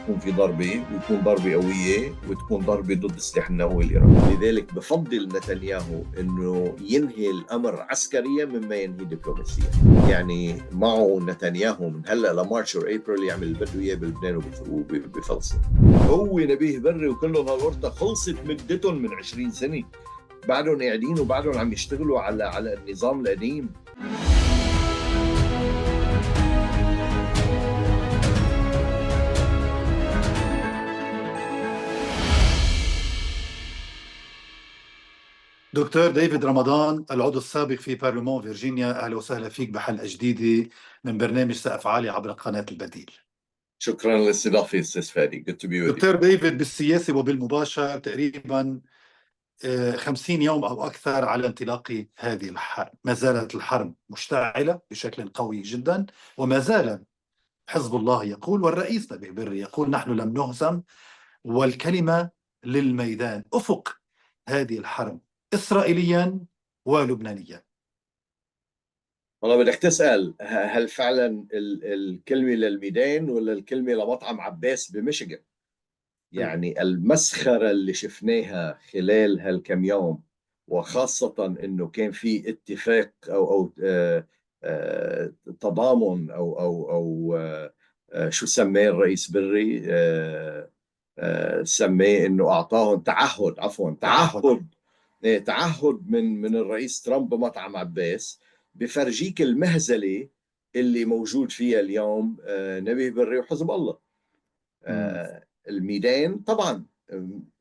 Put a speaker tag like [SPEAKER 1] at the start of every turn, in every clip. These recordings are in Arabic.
[SPEAKER 1] يكون في ضربة ويكون ضربة قوية وتكون ضربة ضد السلاح النووي الإيراني. لذلك بفضل نتنياهو أنه ينهي الأمر عسكريا مما ينهي دبلوماسيا. يعني معه نتنياهو من هلأ لمارش وإبريل يعمل اللي بده إياه بلبنان وبفلسطين. هو نبيه بري وكلهم هالورطة خلصت مدتهم من 20 سنة، بعدهم قاعدين وبعدهم عم يشتغلوا على النظام القديم.
[SPEAKER 2] دكتور ديفيد رمضان، العضو السابق في برلمان فيرجينيا، أهلا وسهلا فيك بحلقة جديدة من برنامج سقف عالي عبر قناة البديل.
[SPEAKER 1] شكرا للاستضافة أستاذ فادي. Good to be with you.
[SPEAKER 2] دكتور ديفيد، بالسياسة وبالمباشر تقريبا 50 يوم أو أكثر على انطلاق هذه الحرب. ما زالت الحرب مشتعلة بشكل قوي جدا، وما زال حزب الله يقول والرئيس نبيه بري يقول نحن لم نهزم، والكلمة للميدان. أفق هذه الحرب إسرائيليا ولبنانيا.
[SPEAKER 1] والله بدك تسأل هل فعلا الكلمة للميدان ولا الكلمة لمطعم عباس بميشيغان؟ يعني المسخرة اللي شفناها خلال هالكم يوم، وخاصة انه كان في اتفاق او تضامن او شو سماه الرئيس بري، سماه انه اعطاهم تعهد، عفوا تعهد من الرئيس ترامب بمطعم عباس. بفرجيك المهزلة اللي موجود فيها اليوم نبيه بري وحزب الله. الميدان طبعا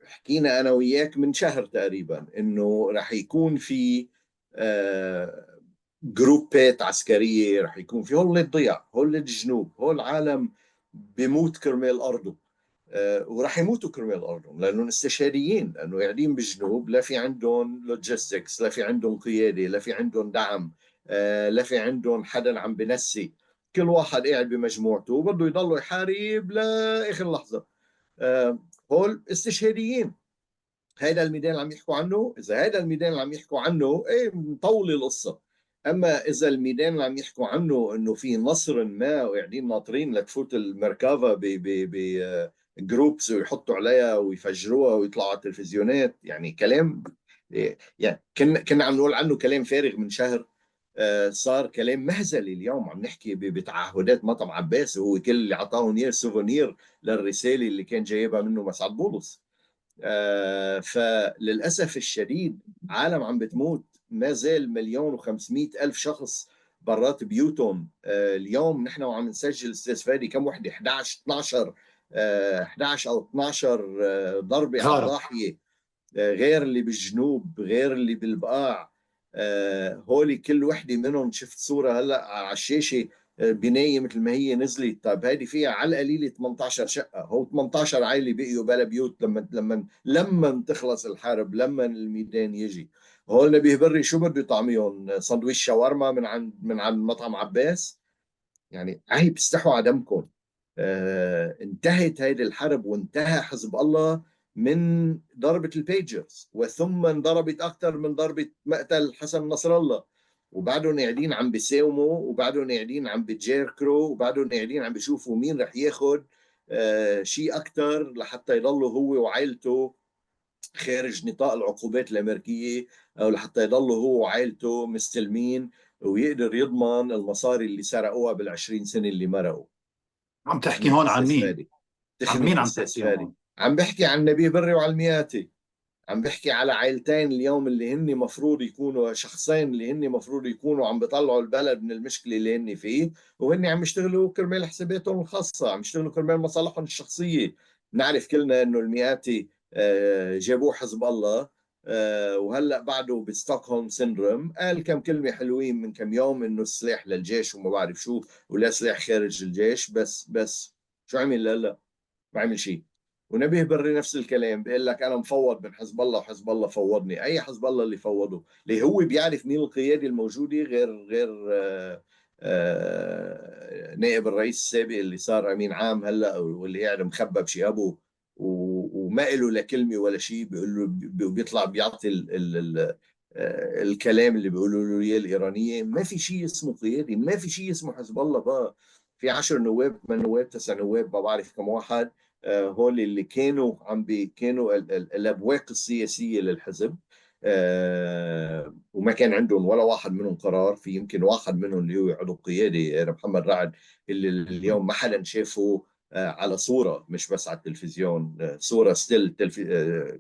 [SPEAKER 1] حكينا انا وياك من شهر تقريبا انه راح يكون في جروبات عسكريه، راح يكون في هول الضياع، هول الجنوب، هول العالم بيموت كرمال ارضه، وراح يموتوا كرمال ارضهم لانهم استشهاديين، لانه قاعدين بالجنوب لا في عندهم لوجيستكس، لا في عندهم قياده، لا في عندهم دعم، لا في عندهم حدا عم بنسي. كل واحد قاعد بمجموعته وبده يضل يحارب لاخر لحظه. هول استشهاديين. هيدا الميدان اللي عم يحكوا عنه، اذا هيدا الميدان اللي عم يحكوا عنه ايه مطول القصه. اما اذا الميدان اللي عم يحكوا عنه انه في نصر ما وقاعدين ناطرين لتفوت المركبه ب جروبس ويحطوا عليها ويفجروها ويطلعوا على التلفزيونات، يعني كلام، يعني كنا عم نقول عنه كلام فارغ من شهر، صار كلام مهزلي. اليوم عم نحكي بتعهدات مطعم عباس، وهو كل اللي عطاهم اياه سوفونير للرساله اللي كان جايبها منه مسعد بولس. فللأسف الشديد عالم عم بتموت، ما زال 1,500,000 شخص برات بيوتهم. اليوم نحن وعم نسجل استاذ فادي كم وحده، 11 12 11 او 12 ضربه على الضاحيه، غير اللي بالجنوب غير اللي بالبقاع. هولي كل وحده منهم شفت صوره هلا على الشاشه، بنايه مثل ما هي نزلت. طيب هذه فيها على القليله 18 شقه، هو 18 عائله بقيوا بلا بيوت لما تخلص الحرب، لما الميدان يجي. هول نبيه بري شو بده يطعميهم؟ سندويش شاورما من عند مطعم عباس؟ يعني عيب، استحوا على دمكم. انتهت هذه الحرب وانتهى حزب الله من ضربة البيجرز، وثم انضربت أكثر من ضربة مقتل حسن نصر الله، وبعدهم قاعدين عم بيساوموا، وبعدهم قاعدين عم بتجاركروا، وبعدهم قاعدين عم بيشوفوا مين رح ياخد شيء أكثر لحتى يضلوا هو وعائلته خارج نطاق العقوبات الأمريكية، أو لحتى يضلوا هو وعائلته مستلمين ويقدر يضمن المصاري اللي سرقوها بال20 سنة اللي مرقوا.
[SPEAKER 2] عم تحكي هون عن مين؟
[SPEAKER 1] عن مين عم تحكي هون؟ عم بحكي عن نبيه بري وعلى المياتي. عم بحكي على عائلتين اليوم اللي هن مفروض يكونوا، شخصين اللي هن مفروض يكونوا عم بيطلعوا البلد من المشكلة اللي هن فيه، وهن عم يشتغلوا كرمال حساباتهم الخاصة، عم يشتغلوا كرمال مصالحهم الشخصية. نعرف كلنا انه المياتي جابوه حزب الله، وهلا بعده بستوكهولم سيندروم. قال كم كلمة حلوين من كم يوم انه السلاح للجيش وما بعرف شو، ولا سلاح خارج الجيش، بس شو عمل؟ لا ما عمل شيء. ونبيه بري نفس الكلام، بيقول لك انا مفوض من حزب الله وحزب الله فوضني. اي حزب الله اللي فوضه؟ اللي هو بيعرف مين القياده الموجوده غير نائب الرئيس السابق اللي صار امين عام هلا، واللي قاعد مخبى بشيابه وما له لا كلمه ولا شيء، بيقول له بيطلع بيعطي الكلام اللي بيقولوا له اياه الايرانيه. ما في شيء اسمه قيادي، ما في شيء اسمه حزب الله. بقى في 10 نواب، 8 نواب، 9 نواب، ما بعرف كم واحد، هول اللي كانوا كانوا الابواق السياسيه للحزب. وما كان عندهم ولا واحد منهم قرار. في يمكن واحد منهم اللي هو عضو قيادي محمد رعد، اللي اليوم ما حدا شافه على صوره، مش بس على التلفزيون، صوره ستيل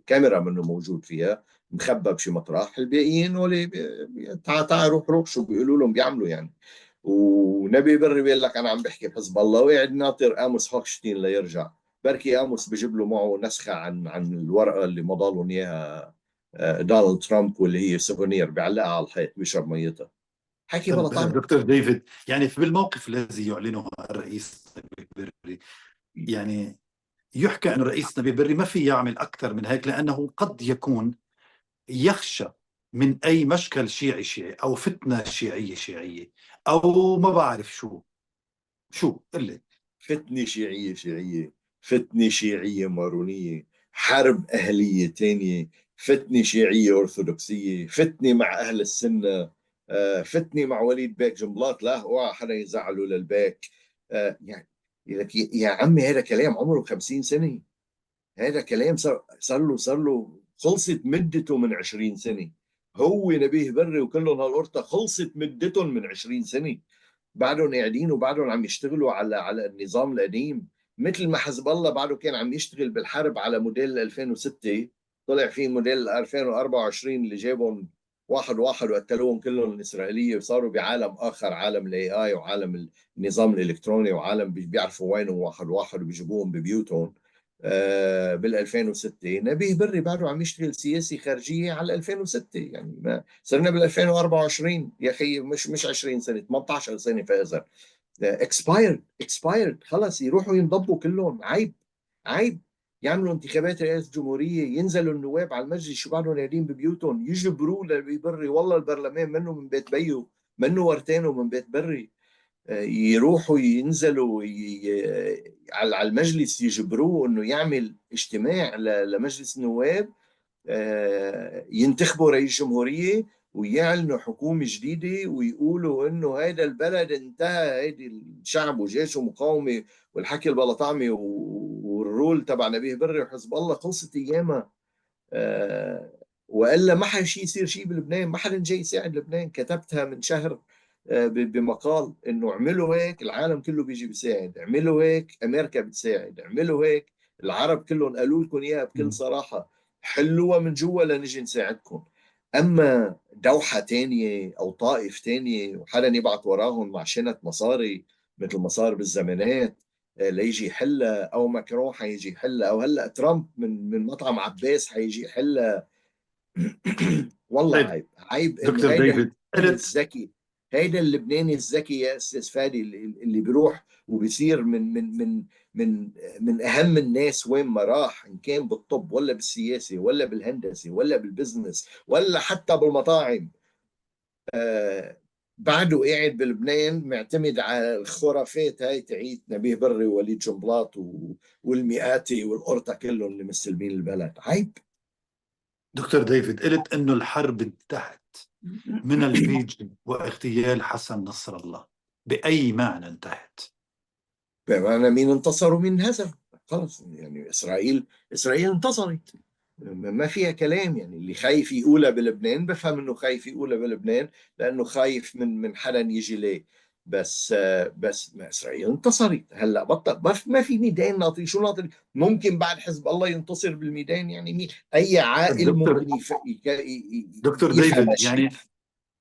[SPEAKER 1] كاميرا منه موجود فيها، مخبى بشي مطرح. الباقيين هول تعال روح روح، شو بيقولوا لهم بيعملوا يعني. ونبي بري بيقول لك انا عم بحكي بحزب الله، وقاعد ناطر اموس هوكشتين ليرجع. بركي اموس بجيب له معه نسخه عن الورقه اللي مضى لهم اياها دونالد ترامب، واللي هي سوفونير بيعلقها على الحيط بيشرب ميتها. حكي بلا
[SPEAKER 2] طب
[SPEAKER 1] طعم.
[SPEAKER 2] دكتور ديفيد، يعني في بالموقف الذي يعلنه الرئيس نبيه بري، يعني يحكى أن الرئيس نبيه بري ما في يعمل أكثر من هيك، لأنه قد يكون يخشى من أي مشكل شيعي أو فتنة شيعية أو ما بعرف شو اللي.
[SPEAKER 1] فتنة شيعية، فتنة شيعية مارونية، حرب أهلية تانية، فتنة شيعية أرثوذكسية، فتنة مع أهل السنة، فتنة مع وليد بيك جنبلاط. لا اوعى حدا يزعله للبيك. يعني لك يا عمي، هذا كلام عمره 50 سنة. هذا كلام صار له خلصت مدته من 20 سنة. هو نبيه بري وكلهم هالقرطة خلصت مدتهم من 20 سنة. بعدهم قاعدين وبعدهم عم يشتغلوا على النظام القديم. مثل ما حزب الله بعده كان عم يشتغل بالحرب على موديل 2006، طلع في موديل 2024 اللي جابهم واحد واحد وقتلوهم كلهم الإسرائيلية، وصاروا بعالم آخر، عالم الاي اي وعالم النظام الإلكتروني، وعالم بيعرفوا وينهم واحد واحد وبيجيبوهم ببيوتهم. بال 2006 نبيه بري بعده عم يشتغل سياسي خارجيه على 2006. يعني ما صرنا بال 2024 يا اخي، مش 20 سنه، 18 سنه فاذا اكسبايرد خلص. يروحوا ينضبوا كلهم. عيب، عيب. يعملوا انتخابات رئاسة الجمهورية، ينزلوا النواب على المجلس شو بعدهم قاعدين ببيوتهم، يجبروا لبري والله البرلمان منه من بيت بيو، منه ورتين ومن بيت بري. يروحوا ينزلوا على المجلس يجبروه انه يعمل اجتماع لمجلس النواب، ينتخبوا رئيس جمهورية ويعلنوا حكومة جديدة، ويقولوا انه هذا البلد انتهى، هيدي الشعب وجيشه مقاومة والحكي البلا طعمة والرول تبع نبيه بري وحزب الله خلصت ايامها. والا ما حدا شيء يصير شيء بلبنان، ما حدا جاي يساعد لبنان. كتبتها من شهر بمقال انه اعملوا هيك العالم كله بيجي بيساعد، اعملوا هيك امريكا بتساعد، اعملوا هيك العرب كلهم قالوا لكم اياها بكل صراحه، حلوها من جوا لنجي نساعدكم. اما دوحه تانية او طائف تانية وحدا يبعث وراهم مع شنط مصاري مثل مصاري بالزمانات ليجي يحلها، او ماكرون حيجي يحلها، او هلا ترامب من مطعم عباس حيجي يحلها. والله
[SPEAKER 2] طيب
[SPEAKER 1] عيب، عيب انه
[SPEAKER 2] دكتور
[SPEAKER 1] هيدا
[SPEAKER 2] ديفيد
[SPEAKER 1] اللبناني
[SPEAKER 2] قلت.
[SPEAKER 1] الذكي، هيدا اللبناني الذكي يا استاذ فادي، اللي بيروح وبيصير من اهم الناس وين ما راح، ان كان بالطب ولا بالسياسه ولا بالهندسه ولا بالبزنس ولا حتى بالمطاعم. آه بعده قاعد بلبنان معتمد على الخرافات هاي تعيت نبيه بري ووليد جنبلاط والمئاتي والقرطة كلهم اللي مستلمين البلد. عيب.
[SPEAKER 2] دكتور ديفيد قلت انه الحرب انتهت من الفيج واغتيال حسن نصر الله، بأي معنى انتهت؟
[SPEAKER 1] بمعنى مين انتصر ومين انهزم. خلص يعني اسرائيل انتصرت، ما فيها كلام. يعني اللي خايف يقولها بلبنان بفهم انه خايف يقولها بلبنان لانه خايف من حدا يجي ليه. بس ما اسرائيل انتصرت. هلا بطل، ما في ميدان ناطري. شو ناطري؟ ممكن بعد حزب الله ينتصر بالميدان؟ يعني مين، اي
[SPEAKER 2] طب
[SPEAKER 1] عاقل
[SPEAKER 2] دكتور
[SPEAKER 1] ممكن يفهم
[SPEAKER 2] ديفيد،
[SPEAKER 1] هالشيء؟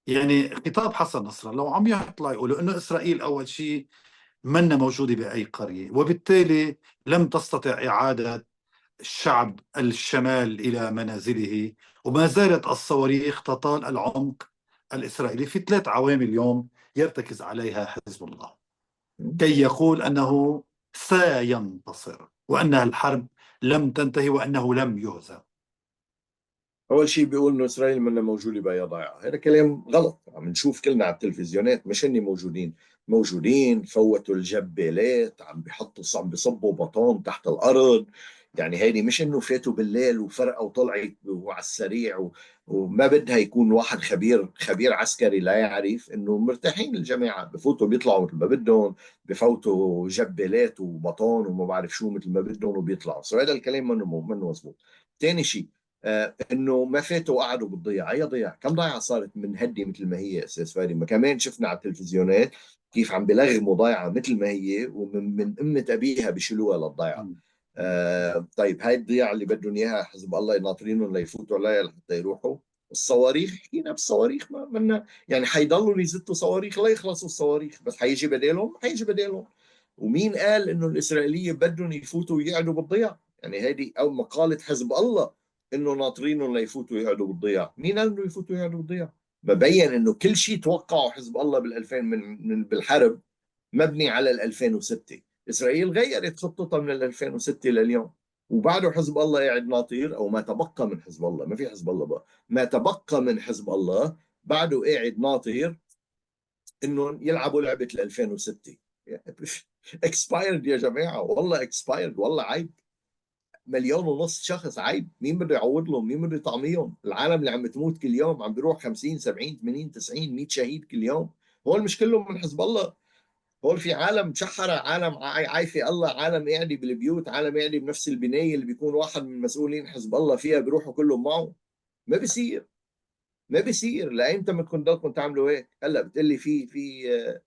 [SPEAKER 2] يعني خطاب حسن نصر الله لو عم يطلع يقولوا انه اسرائيل اول شيء منا موجوده باي قريه، وبالتالي لم تستطع اعاده الشعب الشمال الى منازله، وما زالت الصواريخ تطال العمق الاسرائيلي في ثلاث عوامل اليوم يرتكز عليها حزب الله كي يقول انه سينتصر، وان الحرب لم تنتهي، وانه لم يهزم.
[SPEAKER 1] اول شيء بيقول انه اسرائيل منا موجوده بأي ضيعه. هذا كلام غلط، عم نشوف كلنا على التلفزيونات، مش اني موجودين فوتوا الجبالات، عم بيصبوا بطون تحت الارض، يعني هيدي مش انه فاتوا بالليل وفرقه وطلعت وعلى السريع وما بدها يكون واحد خبير عسكري لا يعرف انه مرتاحين الجماعه، بفوتوا بيطلعوا مثل ما بدهم، بفوتوا جبالات وبطون وما بعرف شو مثل ما بدهم وبيطلعوا. سو هذا الكلام منه مزبوط. ثاني شيء انه ما فاتوا وقعدوا بالضيعه. اي ضيعه؟ كم ضيعه صارت من هدي مثل ما هي استاذ فادي؟ ما كمان شفنا على التلفزيونات كيف عم بلغموا ضيعه مثل ما هي، ومن امه ابيها بشيلوها للضيعه. طيب هاي الضياع اللي بدهم اياها حزب الله ناطرينهم ليفوتوا عليها لحتى يروحوا. الصواريخ، حكينا بالصواريخ، ما منا يعني حيضلوا يزتوا صواريخ لا يخلصوا الصواريخ، بس حيجي بدالهم، حيجي بدالهم. ومين قال انه الاسرائيليه بدهم يفوتوا ويقعدوا بالضياع؟ يعني هذه او مقاله حزب الله انه ناطرينهم ليفوتوا ويقعدوا بالضياع. مين قال انه يفوتوا ويقعدوا بالضياع؟ ببين انه كل شيء توقعوا حزب الله بال2000 بالحرب مبني على 2006. إسرائيل غيرت خطتها من 2006 لليوم، وبعده حزب الله قاعد ناطير، أو ما تبقى من حزب الله، ما في حزب الله بقى، ما تبقى من حزب الله بعده قاعد ناطير إنه يلعبوا لعبة 2006. اكسبايرد يا جماعة، والله اكسبايرد، والله عيب. 1.5 مليون شخص، عيب. مين بده يعوض لهم؟ مين بده يطعميهم؟ العالم اللي عم بتموت كل يوم عم بيروح 50 70 80 90 100 شهيد كل يوم، هول مش كلهم من حزب الله. هون في عالم مشحرة، عالم عايفة الله، عالم قاعدة بالبيوت، عالم قاعدة بنفس البناية اللي بيكون واحد من مسؤولين حزب الله فيها بيروحوا كلهم معه. ما بيصير، ما بيصير. لأيمتى بدكم تضلكم تعملوا هيك؟ هلا بتقلي في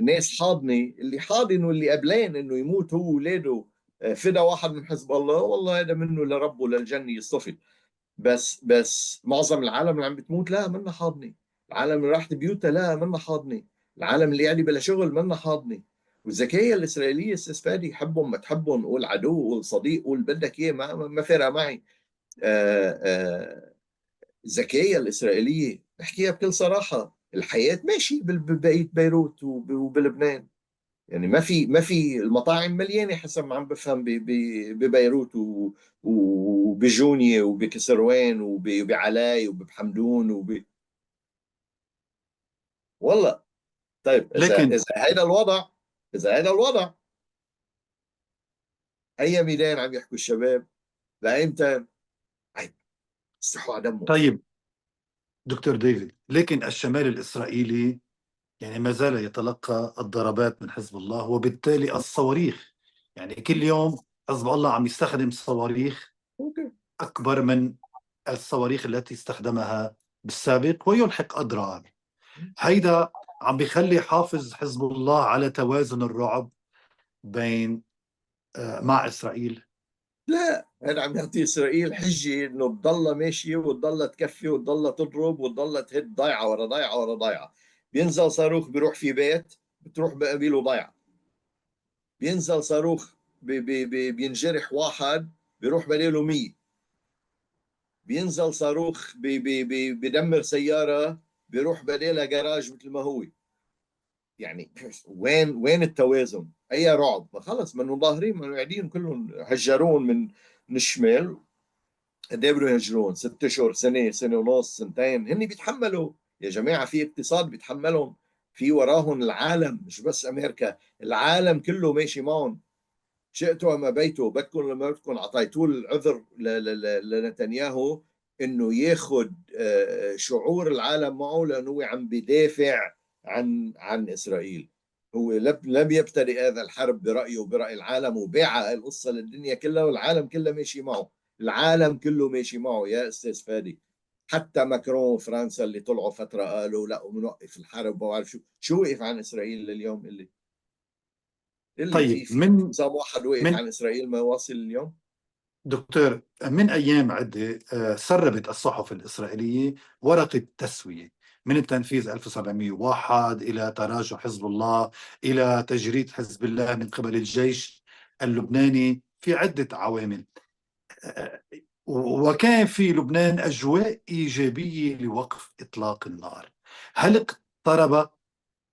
[SPEAKER 1] ناس حاضنة، اللي حاضن واللي قبلان انه يموت هو واولاده فدا واحد من حزب الله، والله هذا منه لربه للجنة يصطفي. بس معظم العالم اللي عم بتموت لا منا حاضنه. العالم اللي راحت بيوتها لا منا حاضنه. العالم اللي قاعد بلا شغل منا حاضنه. والذكيه الاسرائيليه استاذ فادي، حبهم ما تحبهم، قول عدو قول صديق قول بدك اياه، ما فارقه معي. الذكيه الاسرائيليه بحكيها بكل صراحه، الحياه ماشي ببقيه بيروت وبلبنان. يعني ما في المطاعم مليانه حسب ما عم بفهم ببيروت وبجونية وبكسروان وبعلاي وبحمدون والله. طيب اذا
[SPEAKER 2] لكن
[SPEAKER 1] اذا هذا الوضع، اذا هذا الوضع، اي ميدان عم يحكوا الشباب؟ لايمتى؟ عيب، استحوا على دمهم.
[SPEAKER 2] طيب دكتور ديفيد، لكن الشمال الإسرائيلي يعني ما زال يتلقى الضربات من حزب الله، وبالتالي الصواريخ، يعني كل يوم حزب الله عم يستخدم صواريخ
[SPEAKER 1] اوكي.
[SPEAKER 2] أكبر من الصواريخ التي استخدمها بالسابق ويلحق أضرار. هيدا عم بيخلي حافظ حزب الله على توازن الرعب بين مع إسرائيل.
[SPEAKER 1] لا، انا عم يعطي اسرائيل حجه انه تضلها ماشيه وتضلها تكفي وتضلها تضرب وتضلها تهد ضيعه ورا ضيعه ورا ضيعه. بينزل صاروخ بيروح في بيت بتروح بقابله ضيعه. بينزل صاروخ بينجرح واحد بيروح بداله 100. بينزل صاروخ بدمر سياره بيروح بدالها جراج مثل ما هو. يعني وين التوازن؟ اي رعب؟ ما خلص منهم ظاهرين، منهم قاعدين كلهم هجرون من الشمال. قد ايه بدهم يهجرون؟ 6 اشهر، سنه، سنه ونص، سنتين، هن بيتحملوا يا جماعه، في اقتصاد بيتحملهم، في وراهم العالم، مش بس امريكا، العالم كله ماشي معهم. شئتوا أم أبيتوا، بدكم لما بدكم أعطيتوا العذر لنتنياهو إنه ياخذ شعور العالم معه، لأنه هو عم بدافع عن إسرائيل. هو لم يبتدئ هذا الحرب برأيه وبرأي العالم، وباع القصة للدنيا كلها، والعالم كله ماشي معه. العالم كله ماشي معه يا أستاذ فادي. حتى ماكرون وفرنسا اللي طلعوا فترة قالوا لا وبنوقف الحرب وما بعرف شو وقف عن إسرائيل لليوم؟ اللي
[SPEAKER 2] طيب
[SPEAKER 1] في
[SPEAKER 2] من
[SPEAKER 1] نظام واحد وقف
[SPEAKER 2] من
[SPEAKER 1] عن اسرائيل ما واصل اليوم.
[SPEAKER 2] دكتور، من أيام عدة سربت الصحف الإسرائيلية ورقة تسوية من التنفيذ 1701 إلى تراجع حزب الله إلى تجريد حزب الله من قبل الجيش اللبناني في عدة عوامل. وكان في لبنان أجواء إيجابية لوقف إطلاق النار. هل اقترب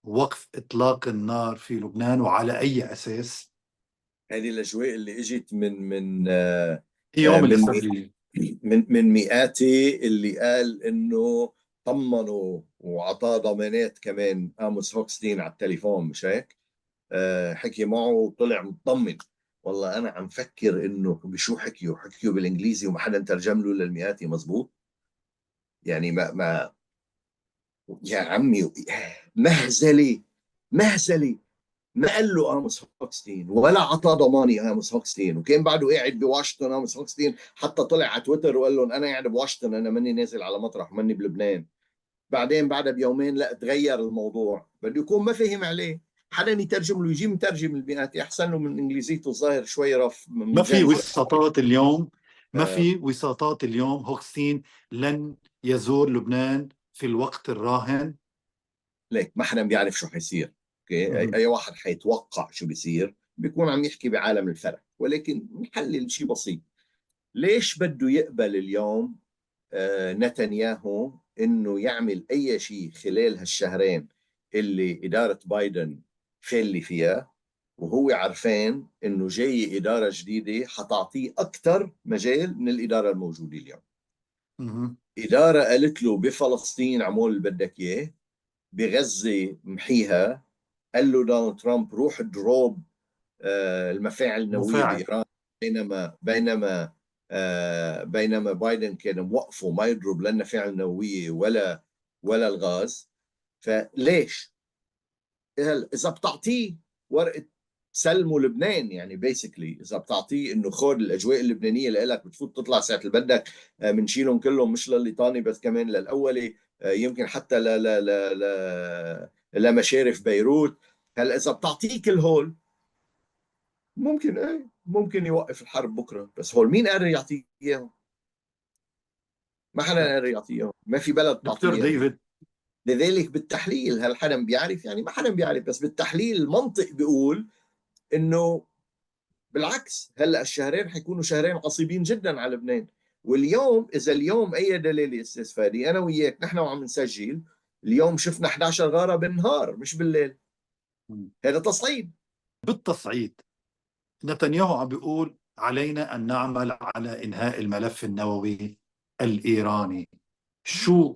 [SPEAKER 2] وقف إطلاق النار في لبنان، وعلى أي أساس؟
[SPEAKER 1] هذه الاجواء اللي اجت من
[SPEAKER 2] في يوم
[SPEAKER 1] من
[SPEAKER 2] الإسرائيلي.
[SPEAKER 1] من مئاتي اللي قال انه طمنوا وعطاه ضمانات كمان، اموس هوكستين على التليفون، مش هيك؟ حكي معه وطلع مطمن. والله انا عم فكر انه بشو حكيوا بالانجليزي وما حدا ترجم له للمئاتي مزبوط. يعني ما يا عمي، مهزلة، مهزلة. ما قال له اموس هوكستين ولا عطى ضماني اموس هوكستين، وكان بعده قاعد بواشنطن اموس هوكستين، حتى طلع على تويتر وقال لهم انا قاعد بواشنطن، انا ماني نازل على مطرح، ماني بلبنان. بعدين بعدها بيومين لا تغير الموضوع، بده يكون ما فهم عليه، حدا يترجم له، يجي مترجم البيئات احسن له من انجليزيته الظاهر شوي رف
[SPEAKER 2] ما
[SPEAKER 1] من
[SPEAKER 2] في
[SPEAKER 1] جانب.
[SPEAKER 2] وساطات اليوم، ما
[SPEAKER 1] آه
[SPEAKER 2] في وساطات اليوم. هوكسين لن يزور لبنان في الوقت الراهن.
[SPEAKER 1] ليك ما حدا بيعرف شو حيصير. اوكي،
[SPEAKER 2] مهم.
[SPEAKER 1] أي واحد حيتوقع شو بيصير بيكون عم يحكي بعالم الفلك، ولكن نحلل شيء بسيط. ليش بده يقبل اليوم نتنياهو انه يعمل اي شيء خلال هالشهرين اللي اداره بايدن فالي فيها، وهو عارفين انه جاي اداره جديده حتعطيه اكثر مجال من الاداره الموجوده اليوم.
[SPEAKER 2] مهم.
[SPEAKER 1] اداره قالت له بفلسطين اعمل اللي بدك اياه، بغزه محيها. قال له دونالد ترامب روح دروب المفاعل النوويه
[SPEAKER 2] مفاعل.
[SPEAKER 1] بايران. بينما بايدن كان موقفه ما يضرب لا النفاعل النوويه ولا الغاز. فليش؟ اذا بتعطيه ورقه سلموا لبنان، يعني بيسكلي اذا بتعطيه انه خذ الاجواء اللبنانيه لك، بتفوت تطلع ساعه اللي بدك، بنشيلهم كلهم مش لليطاني بس كمان للاولي، يمكن حتى لمشارف بيروت. هلا اذا بتعطيه كل هول ممكن ممكن يوقف الحرب بكره، بس هول مين قادر يعطيه اياهم؟ ما حدا قادر يعطيه اياهم، ما في بلد
[SPEAKER 2] دكتور
[SPEAKER 1] تعطيه اياهم.
[SPEAKER 2] ديفيد،
[SPEAKER 1] لذلك بالتحليل، هل حدا بيعرف؟ يعني ما حدا بيعرف، بس بالتحليل المنطق بيقول انه بالعكس، هلا الشهرين حيكونوا شهرين عصيبين جدا على لبنان. واليوم اذا اليوم اي دليل استاذ فادي، انا وياك نحن وعم نسجل اليوم شفنا 11 غاره بالنهار مش بالليل. هذا تصعيد.
[SPEAKER 2] بالتصعيد نتنياهو عم بيقول علينا أن نعمل على إنهاء الملف النووي الإيراني. شو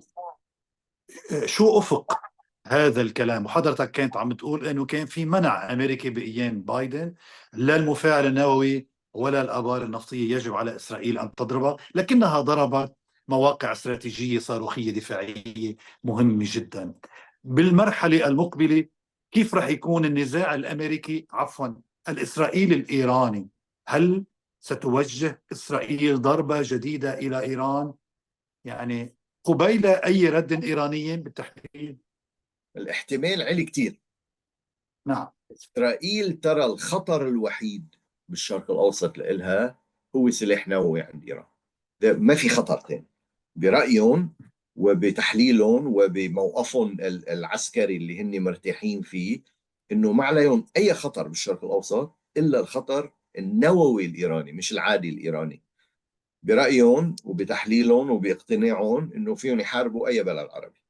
[SPEAKER 2] شو أفق هذا الكلام؟ وحضرتك كانت عم تقول أنه كان في منع أمريكي بأيام بايدن، لا المفاعل النووي ولا الآبار النفطية يجب على إسرائيل أن تضربها، لكنها ضربت مواقع استراتيجية صاروخية دفاعية مهمة جدا. بالمرحلة المقبلة كيف رح يكون النزاع الأمريكي، عفوا الإسرائيلي الإيراني؟ هل ستوجه إسرائيل ضربة جديدة إلى إيران، يعني قبيل أي رد إيراني بالتحديد؟
[SPEAKER 1] الاحتمال عالي كتير.
[SPEAKER 2] نعم.
[SPEAKER 1] اسرائيل ترى الخطر الوحيد بالشرق الاوسط لإلها هو سلاح نووي عند ايران. ده ما في خطر ثاني برأيهم وبتحليلهم وبموقفهم العسكري اللي هن مرتاحين فيه، انه ما عليهم اي خطر بالشرق الاوسط الا الخطر النووي الايراني مش العادي الايراني. برأيهم وبتحليلهم وباقتناعهم انه فيهم يحاربوا اي بلد عربي،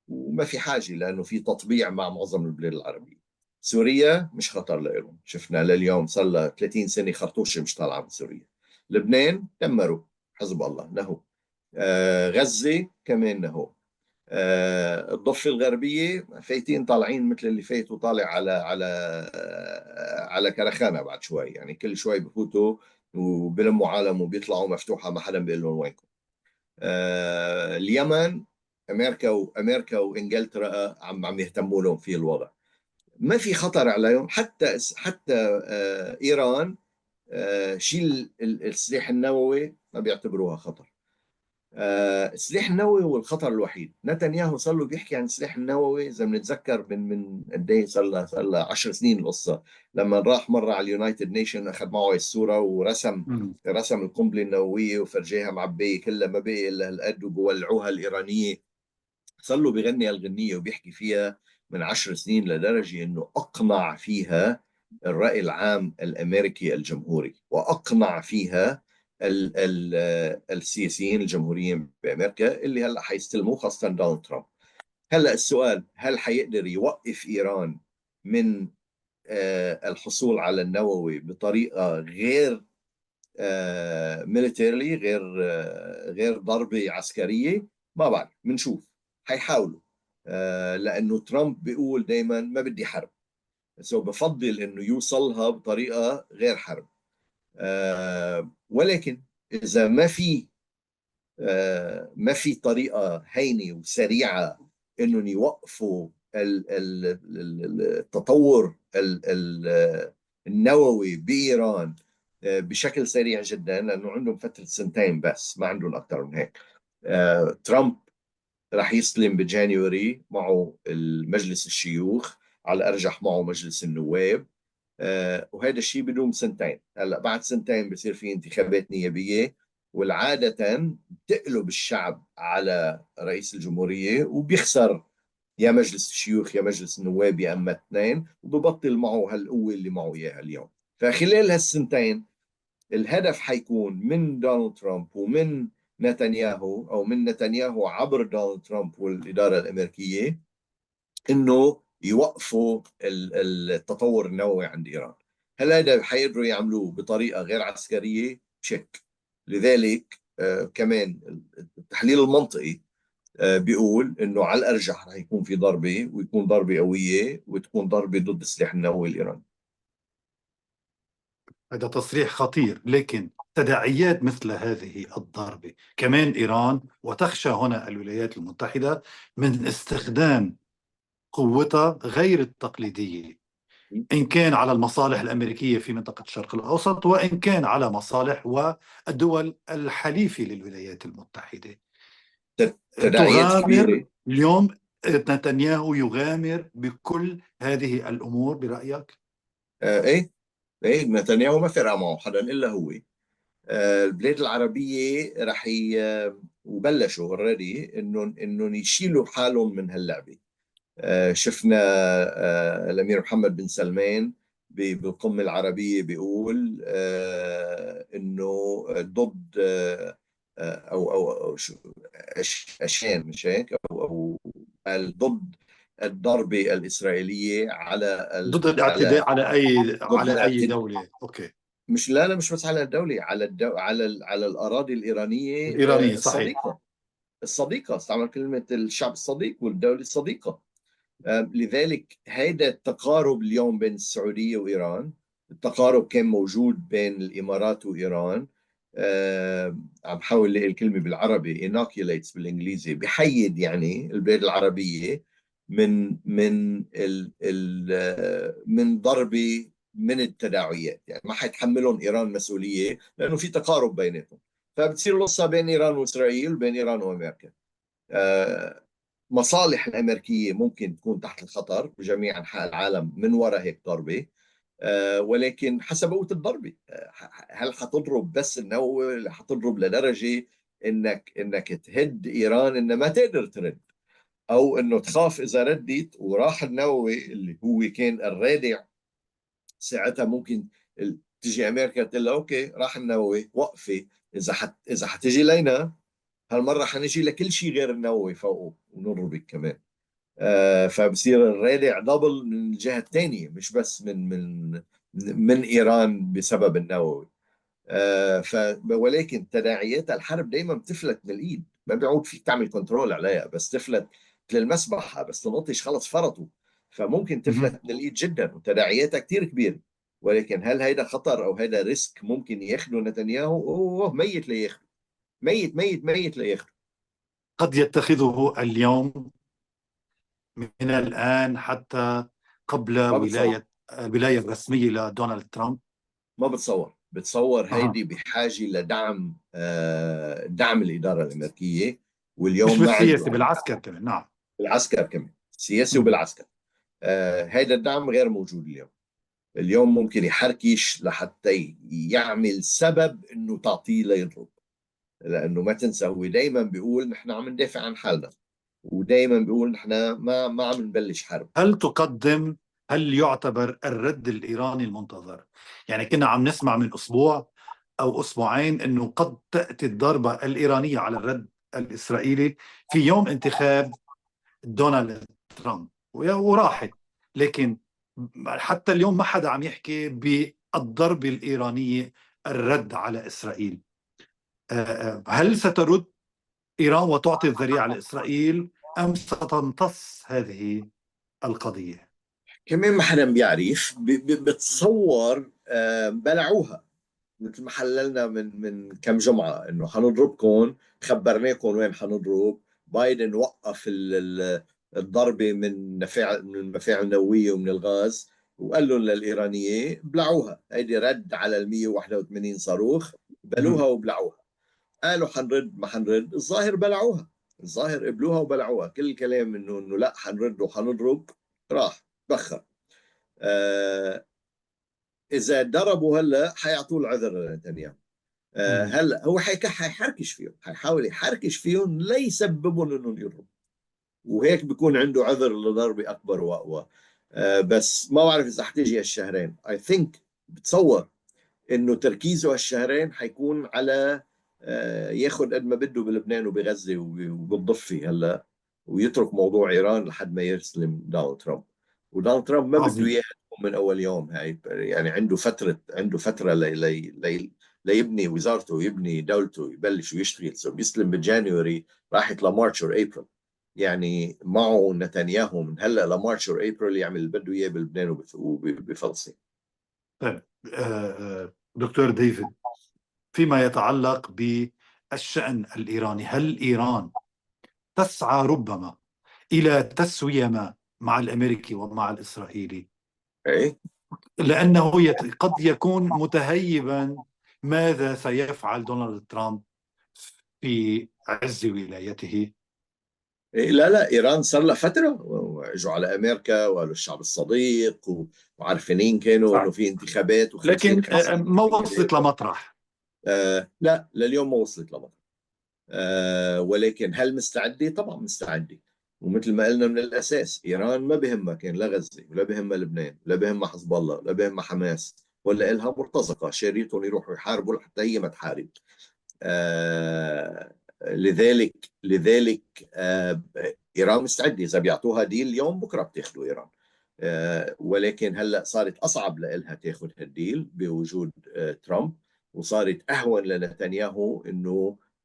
[SPEAKER 1] وما في حاجه لانه في تطبيع مع معظم البلاد العربيه. سوريا مش خطر لهم، شفنا لليوم صار لها 30 سنه خرطوشه مش طالعه من سوريا. لبنان دمروا، حزب الله نهو. غزه كمان نهو. الضفه الغربيه فايتين طالعين مثل اللي فايتوا طالع على كرخانه بعد شوي، يعني كل شوي بفوتوا وبلموا عالم وبيطلعوا مفتوحه ما حدا بيقول لهم وينكم. اليمن، امريكا وانجلترا عم يهتموا لهم في الوضع، ما في خطر عليهم. حتى ايران شيل السلاح النووي ما بيعتبروها خطر. السلاح النووي هو الخطر الوحيد. نتنياهو صار له بيحكي عن السلاح النووي اذا بنتذكر من قد ايه، صار له 10 سنين القصه، لما راح مره على اليونايتد نيشن اخذ معه الصوره ورسم
[SPEAKER 2] مم.
[SPEAKER 1] رسم القنبله النوويه وفرجيها معبيه كلها ما بقي الا هالقد وبولعوها الايرانيه. صار له بيغني هالغنيه وبيحكي فيها من 10 سنين، لدرجه انه اقنع فيها الرأي العام الامريكي الجمهوري، واقنع فيها السياسيين الجمهوريين بامريكا اللي هلا حيستلموا خاصه دونالد ترامب. هلا السؤال، هل حيقدر يوقف ايران من الحصول على النووي بطريقه غير ميليتيرلي، غير ضربه عسكريه؟ ما بعرف، بنشوف. حيحاولوا لانه ترامب بيقول دائما ما بدي حرب. سو بفضل انه يوصلها بطريقه غير حرب. ولكن اذا ما في طريقه هينه وسريعه انهم يوقفوا التطور النووي بايران بشكل سريع جدا، لانه عندهم فتره سنتين بس، ما عندهم اكثر من هيك. ترامب راح يستلم بجانيوري، معه المجلس الشيوخ، على الارجح معه مجلس النواب. وهذا الشيء بدون سنتين. هلا بعد سنتين بصير في انتخابات نيابيه، والعاده بتقلب الشعب على رئيس الجمهوريه وبيخسر يا مجلس الشيوخ يا مجلس النواب، يا اما اثنين، وببطل معه هالقوه اللي معه اياها اليوم. فخلال هالسنتين الهدف حيكون من دونالد ترامب ومن نتنياهو، او من نتنياهو عبر دونالد ترامب والاداره الامريكيه، انه يوقفوا التطور النووي عند ايران. هل هذا حيقدروا يعملوه بطريقه غير عسكريه؟ شك. لذلك كمان التحليل المنطقي بيقول انه على الارجح رح يكون في ضربه، ويكون ضربه قويه، وتكون ضربه ضد السلاح النووي الايراني.
[SPEAKER 2] هذا تصريح خطير، لكن تداعيات مثل هذه الضربة كمان إيران وتخشى هنا الولايات المتحدة من استخدام قوتها غير التقليدية، إن كان على المصالح الأمريكية في منطقة الشرق الأوسط، وإن كان على مصالح والدول الحليفة للولايات المتحدة.
[SPEAKER 1] تداعيات
[SPEAKER 2] تغامر
[SPEAKER 1] كبيره.
[SPEAKER 2] اليوم نتنياهو يغامر بكل هذه الأمور برأيك؟
[SPEAKER 1] ايه، ايه، نتنياهو ما فرق معه حدا الا هو. البلاد العربيه رح وبلشوا اوريدي انهم يشيلوا حالهم من هاللعبه. شفنا الامير محمد بن سلمان بالقمه العربيه بيقول انه ضد او اشان، مش هيك، او قال ضد الضربه الاسرائيليه
[SPEAKER 2] ضد
[SPEAKER 1] على
[SPEAKER 2] الاعتداء على أي
[SPEAKER 1] ضد
[SPEAKER 2] على أي
[SPEAKER 1] الاعتداء.
[SPEAKER 2] دولة. أوكي.
[SPEAKER 1] مش، لا لا، مش بس على الدولة، على الأراضي الإيرانية
[SPEAKER 2] الإيرانية صحيح.
[SPEAKER 1] الصديقة. الصديقة، استعمل كلمة الشعب الصديق والدولة الصديقة. لذلك هيدا التقارب اليوم بين السعودية وإيران، التقارب كان موجود بين الإمارات وإيران. عم حاول الاقي الكلمة بالعربي، inoculates بالإنجليزي، بحيد يعني البلاد العربية من ضربة من التداعيات. يعني ما حيتحملهم إيران مسؤولية، لأنه في تقارب بيناتهم. فبتصير القصة بين إيران وإسرائيل، وبين إيران وأمريكا. مصالح الأمريكية ممكن تكون تحت الخطر بجميع أنحاء العالم من وراء هيك ضربة. ولكن حسب قوة الضربة. هل حتضرب بس النووي؟ حتضرب لدرجة انك تهد ايران انها ما تقدر ترد، او انه تخاف اذا ردت وراح النووي اللي هو كان الرادع، ساعتها ممكن تجي امريكا تقول لها اوكي راح النووي، وقفي، اذا حتجي لينا هالمره حنجي لكل شيء غير النووي فوقه ونضربك كمان. فبصير الرادع دبل من الجهه الثانيه، مش بس من ايران بسبب النووي. ولكن تداعيات الحرب دائما بتفلت من الايد، ما بيعود فيك تعمل كنترول عليها، بس تفلت مثل المسبحه، بس تنطش خلص فرطوا. فممكن
[SPEAKER 2] مهم.
[SPEAKER 1] تفلت من الايد جدا، وتداعياتها كثير كبيره. ولكن هل هيدا خطر او هيدا ريسك ممكن ياخده نتنياهو؟ اوه، ميت لياخده، ميت ميت ميت لياخده.
[SPEAKER 2] قد يتخذه اليوم من الآن حتى قبل
[SPEAKER 1] ما بتصور،
[SPEAKER 2] الولاية الرسمية لدونالد ترامب.
[SPEAKER 1] ما بتصور
[SPEAKER 2] أها.
[SPEAKER 1] هيدي بحاجه لدعم، دعم الاداره الامريكيه، واليوم
[SPEAKER 2] مش
[SPEAKER 1] ما عنده
[SPEAKER 2] بالسياسة،
[SPEAKER 1] هيدا.
[SPEAKER 2] بالعسكر كمان. نعم.
[SPEAKER 1] بالعسكر كمان، سياسي
[SPEAKER 2] مم.
[SPEAKER 1] وبالعسكر. هذا الدعم غير موجود اليوم. اليوم ممكن يحركش لحتى يعمل سبب انه تعطيه ليضرب، لانه ما تنسى هو دائما بيقول نحن عم ندافع عن حالنا، ودائما بيقول نحن ما عم نبلش حرب.
[SPEAKER 2] هل تقدم هل يعتبر الرد الإيراني المنتظر؟ يعني كنا عم نسمع من أسبوع أو أسبوعين أنه قد تأتي الضربة الإيرانية على الرد الإسرائيلي في يوم انتخاب دونالد ترامب، وراحت. لكن حتى اليوم ما حدا عم يحكي بالضربة الإيرانية، الرد على إسرائيل. هل سترد إيران وتعطي الذريعة لإسرائيل، أم ستمتص هذه القضية؟
[SPEAKER 1] كمان ما حدا بيعرف، بتصور بلعوها مثل ما حللنا من كم جمعة انه حنضربكم، خبرناكم وين حنضرب. بايدن وقف الضربة من المفاعل النووية ومن الغاز، وقال لهم للإيرانية بلعوها. هيدي رد على ال 181 صاروخ، بلوها وبلعوها. قالوا حنرد ما حنرد، الظاهر بلعوها، الظاهر قبلوها وبلعوها. كل الكلام انه لا حنرد وحنضرب راح بخر. آه اذا ضربوا هلا حيعطوا العذر لنتنياهو. هلا هو حيحركش فيهم، حيحاول يحركش فيهم ليسببهم انهم يضربوا، وهيك بيكون عنده عذر لضربة اكبر واقوى. بس ما بعرف اذا حتيجي هالشهرين. اي ثينك، بتصور انه تركيزه هالشهرين حيكون على ياخذ قد ما بده بلبنان وبغزه وبالضفه هلا، ويترك موضوع ايران لحد ما يسلم دونالد ترامب. ودونالد ترامب ما بده
[SPEAKER 2] عظيم.
[SPEAKER 1] اياها تكون من اول يوم. هاي يعني عنده فتره ليبني وزارته ويبني دولته، يبلش ويشتغل. سو بيسلم بجانيوري، راحت لمارتش اور ابريل. يعني معه نتنياهو من هلا لمارتش اور ابريل يعمل اللي بده اياه بلبنان وبفلسطين.
[SPEAKER 2] طيب دكتور ديفيد، فيما يتعلق بالشأن الإيراني، هل إيران تسعى ربما إلى تسوية ما مع الأمريكي ومع الإسرائيلي؟
[SPEAKER 1] ايه
[SPEAKER 2] لأنه قد يكون متهيبا ماذا سيفعل دونالد ترامب في عز ولايته.
[SPEAKER 1] لا ايران صار لها فتره، واجوا على امريكا وقالوا الشعب الصديق، وعارفين كانوا انه
[SPEAKER 2] صح.
[SPEAKER 1] في انتخابات
[SPEAKER 2] لكن
[SPEAKER 1] و50 50.
[SPEAKER 2] ما وصلت لمطرح.
[SPEAKER 1] لا لليوم ما وصلت لمطرح. ولكن هل مستعده؟ طبعا مستعده. ومثل ما قلنا من الاساس، ايران ما بهمها كان لا غزه ولا بهمها لبنان ولا بهمها حزب الله ولا بهمها حماس، ولا إلها مرتزقه شاريتهم يروحوا يحاربوا حتى هي ما تحارب. لذلك ايران مستعده. اذا بيعطوها ديل اليوم بكره بتاخذوا ايران. ولكن هلا صارت اصعب لها تاخذ هالديل بوجود ترامب، وصارت اهون لنتنياهو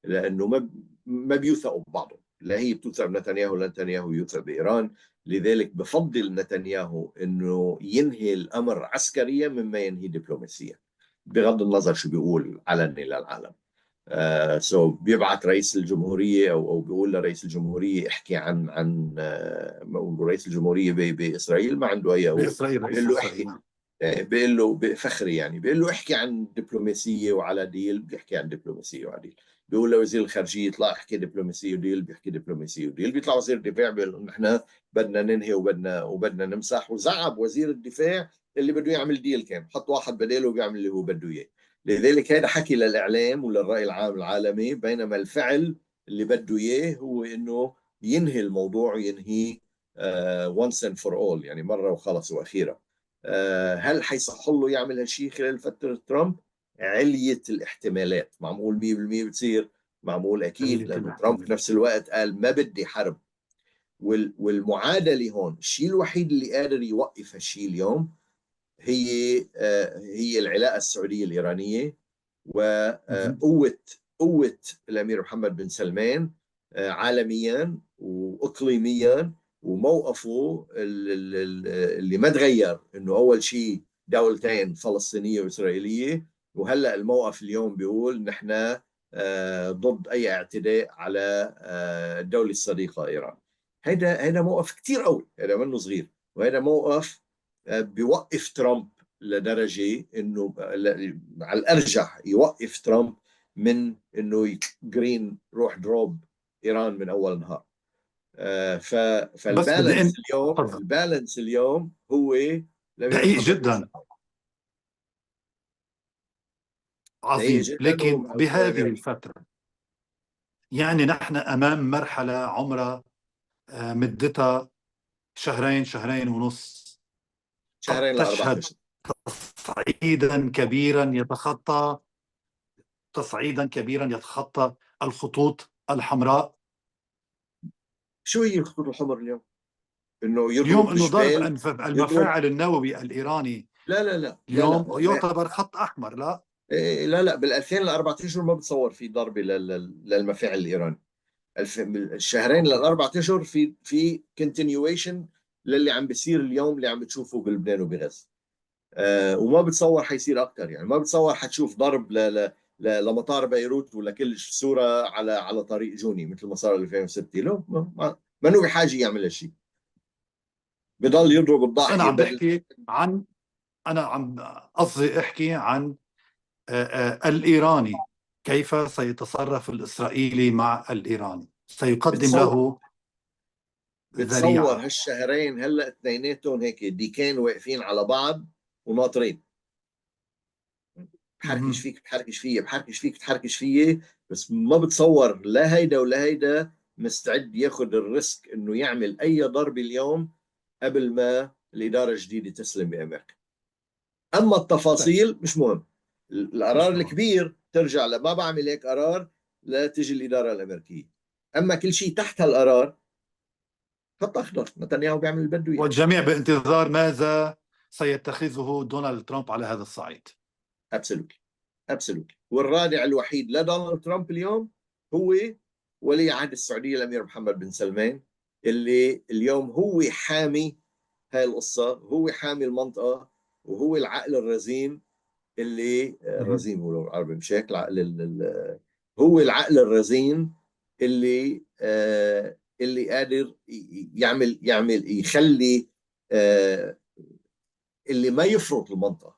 [SPEAKER 1] لانه ما بيوثقوا ببعضهم. لا هي بتوثق بنتنياهو ولا نتنياهو يوثق بايران. لذلك بفضل نتنياهو انه ينهي الامر عسكريا مما ينهي دبلوماسيا، بغض النظر شو بيقول علني للعالم. بيبعت رئيس الجمهورية أو بيقول لرئيس الجمهورية احكي عن رئيس الجمهورية بإسرائيل ما عنده أي قول.
[SPEAKER 2] بإسرائيل، رئيس
[SPEAKER 1] بيقول له
[SPEAKER 2] إسرائيل.
[SPEAKER 1] احكي، بيقول له فخري يعني، بيقول له احكي عن دبلوماسية وعلى ديل، بيحكي عن دبلوماسية وعلى ديل. بيقول لوزير الخارجية اطلع احكي دبلوماسية وديل، بيحكي دبلوماسية وديل. بيطلع وزير الدفاع بيقول نحن بدنا ننهي وبدنا نمسح. وزعب وزير الدفاع اللي بده يعمل ديل، كان حط واحد بداله وبيعمل اللي هو بده اياه. لذلك هذا حكي للإعلام وللرأي العام العالمي، بينما الفعل اللي بده إياه هو إنه ينهي الموضوع وينهي once and for all، يعني مرة وخلص وأخيرا. هل حيصح له يعمل هالشيء خلال فترة ترامب؟ علية الاحتمالات. معمول 100% بتصير؟ معمول أكيد، لأنه ترامب في نفس الوقت قال ما بدي حرب. والمعادلة هون، الشيء الوحيد اللي قادر يوقف هالشيء اليوم هي العلاقة السعودية الإيرانية، وقوة الأمير محمد بن سلمان عالميا وإقليميا، وموقفه اللي ما تغير، إنه أول شيء دولتين فلسطينية وإسرائيلية. وهلأ الموقف اليوم بيقول نحن ضد أي اعتداء على الدولة الصديقة إيران. هيدا موقف كتير قوي، هذا منه صغير. وهذا موقف بيوقف ترامب لدرجة انه على الارجح يوقف ترامب من انه جرين روح دروب ايران من اول نهار.
[SPEAKER 2] بس بدي
[SPEAKER 1] البالانس اليوم هو الامير
[SPEAKER 2] دقيق
[SPEAKER 1] محمد بن
[SPEAKER 2] جدا.
[SPEAKER 1] سلمان. دقيق
[SPEAKER 2] عظيم.
[SPEAKER 1] جدا
[SPEAKER 2] لكن بهذه
[SPEAKER 1] والامير
[SPEAKER 2] الفترة يعني نحن أمام مرحلة عمرها مدتها شهرين، شهرين ونص، قد
[SPEAKER 1] شهرين لاربع
[SPEAKER 2] تشهد
[SPEAKER 1] اشهر.
[SPEAKER 2] تصعيدا كبيرا يتخطى الخطوط الحمراء.
[SPEAKER 1] شو هي الخطوط الحمر اليوم؟ انه
[SPEAKER 2] اليوم
[SPEAKER 1] يضرب
[SPEAKER 2] انه ضرب
[SPEAKER 1] بجبال، يضرب.
[SPEAKER 2] المفاعل النووي الإيراني
[SPEAKER 1] لا لا لا لا
[SPEAKER 2] اليوم
[SPEAKER 1] لا
[SPEAKER 2] يعتبر خط أحمر، لا؟
[SPEAKER 1] لا لا، بال 2000 لاربع اشهر ما بتصور في ضربه للمفاعل الايراني. الشهرين
[SPEAKER 2] أوكي.
[SPEAKER 1] للاربع اشهر في كونتينيويشن للي عم بيصير اليوم اللي عم بتشوفه بلبنان وبغزة. وما بتصور حيصير أكتر، يعني ما بتصور حتشوف ضرب لمطار بيروت ولا كل سورة على طريق جوني مثل ما صار 2006. لا، منه بحاجة يعمل هالشيء، بضل يضرب
[SPEAKER 2] بس أنا
[SPEAKER 1] الضاحية
[SPEAKER 2] عم
[SPEAKER 1] بدل.
[SPEAKER 2] بحكي عن، أنا عم قصدي أحكي عن الإيراني. كيف سيتصرف الإسرائيلي مع الإيراني؟ سيقدم
[SPEAKER 1] بتصور
[SPEAKER 2] له
[SPEAKER 1] بتصور
[SPEAKER 2] ذريعة.
[SPEAKER 1] هالشهرين هلا اثنيناتهم هيك ديكين واقفين على بعض وناطرين. بحركش
[SPEAKER 2] مهم.
[SPEAKER 1] فيك بحركش فيي، بحركش فيك بتحركش فيي. بس ما بتصور لا هيدا ولا هيدا مستعد ياخذ الريسك انه يعمل اي ضربه اليوم قبل ما الاداره الجديده تسلم بامريكا. اما
[SPEAKER 2] طيب،
[SPEAKER 1] التفاصيل مش مهم. القرار
[SPEAKER 2] مش مهم.
[SPEAKER 1] الكبير ترجع لما بعمل هيك قرار لا تجي الاداره الامريكيه. اما كل شيء تحت هالقرار خط اخضر، نتنياهو بيعمل اللي بده اياه.
[SPEAKER 2] والجميع بانتظار ماذا سيتخذه دونالد ترامب على هذا الصعيد.
[SPEAKER 1] ابسولوتلي، ابسولوتلي. والرادع الوحيد لدونالد ترامب اليوم هو ولي عهد السعوديه الامير محمد بن سلمان، اللي اليوم هو حامي هاي القصه، هو حامي المنطقه، وهو العقل الرزين اللي
[SPEAKER 2] مهم.
[SPEAKER 1] الرزين هو العربي مش هيك، العقل هو العقل الرزين اللي اللي قادر يعمل يخلي اللي ما يفرط المنطقه.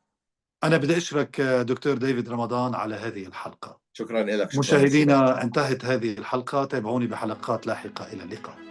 [SPEAKER 2] أنا بدي أشكرك دكتور ديفيد رمضان على هذه الحلقة.
[SPEAKER 1] شكرا لك، شكرا للاستضافه.
[SPEAKER 2] مشاهدينا، انتهت هذه الحلقة. تابعوني بحلقات لاحقة. إلى اللقاء.